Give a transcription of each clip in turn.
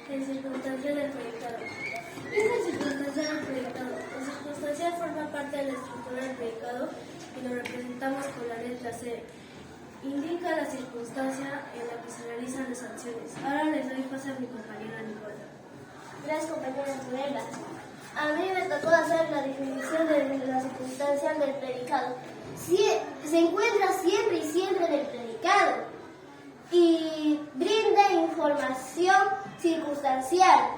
En circunstancia del predicado. ¿Qué es la circunstancia del predicado? La circunstancia forma parte de la estructura del predicado y lo representamos con la letra C. Indica la circunstancia en la que se realizan las acciones. Ahora les doy paso a mi compañera Nicola. Gracias, compañera Antonella. A mí me tocó hacer la definición de la circunstancia del predicado. Se encuentra siempre y siempre en el predicado y brinda información circunstancial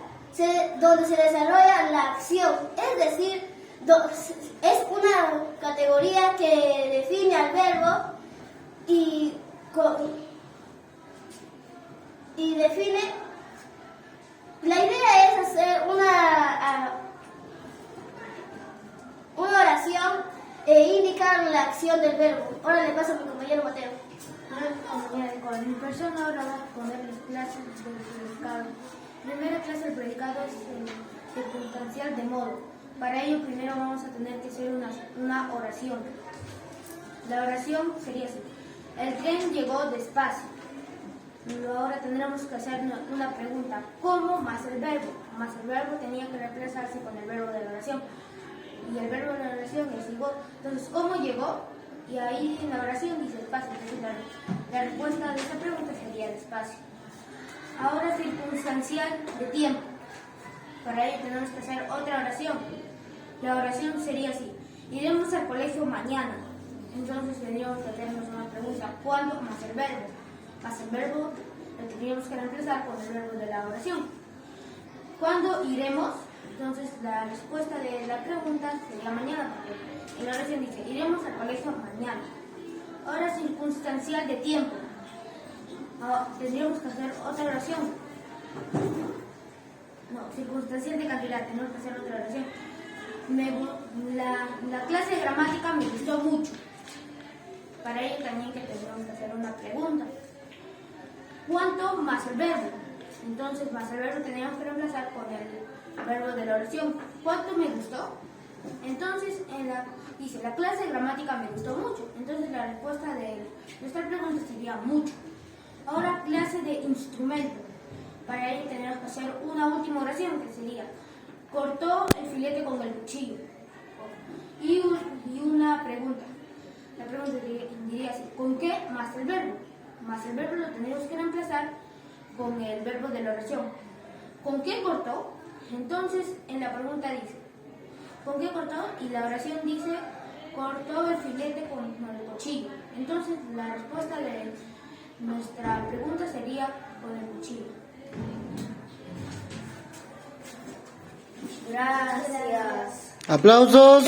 donde se desarrolla la acción, es decir, es una categoría que define al verbo y define. La idea es hacer una oración e indicar la acción del verbo. Ahora le paso a mi compañero Mateo. Mi persona ahora va a exponer las clases del predicado. Primera clase del predicado es el circunstancial de modo. Para ello primero vamos a tener que hacer una oración. La oración sería así. El tren llegó despacio. Ahora tendremos que hacer una pregunta. ¿Cómo más el verbo? Más el verbo tenía que reemplazarse con el verbo de la oración. Y el verbo de la oración es llegó. Entonces, ¿cómo llegó? Y ahí en la oración dice despacio. Entonces, la respuesta de esa pregunta sería despacio. Ahora circunstancial de tiempo. Para ello tenemos que hacer otra oración. La oración sería así. Iremos al colegio mañana. Entonces tendríamos que hacernos una pregunta. ¿Cuándo más el verbo? Más el verbo lo tendríamos que reemplazar con el verbo de la oración. ¿Cuándo iremos? Entonces la respuesta de la pregunta sería mañana, porque en la oración dice, iremos al colegio mañana. Ahora circunstancial de tiempo. Tendríamos que hacer otra oración. No, circunstancial de cantidad, tenemos que hacer otra oración. La clase de gramática me gustó mucho. Para ello también que tendríamos que hacer una pregunta. ¿Cuánto más el verbo? Entonces, más el verbo teníamos que reemplazar con el verbo de la oración. ¿Cuánto me gustó? Entonces, dice, la clase de gramática me gustó mucho. Entonces, la respuesta de nuestra pregunta sería mucho. Ahora, clase de instrumento. Para ello tenemos que hacer una última oración, que sería, cortó el filete con el cuchillo. Y una pregunta. La pregunta diría así, ¿con qué más el verbo? Más el verbo lo tenemos que reemplazar con el verbo de la oración. ¿Con qué cortó? Entonces, en la pregunta dice, ¿con qué cortó? Y la oración dice, cortó el filete con el cuchillo. Entonces, la respuesta de nuestra pregunta sería con el cuchillo. Gracias. ¡Aplausos!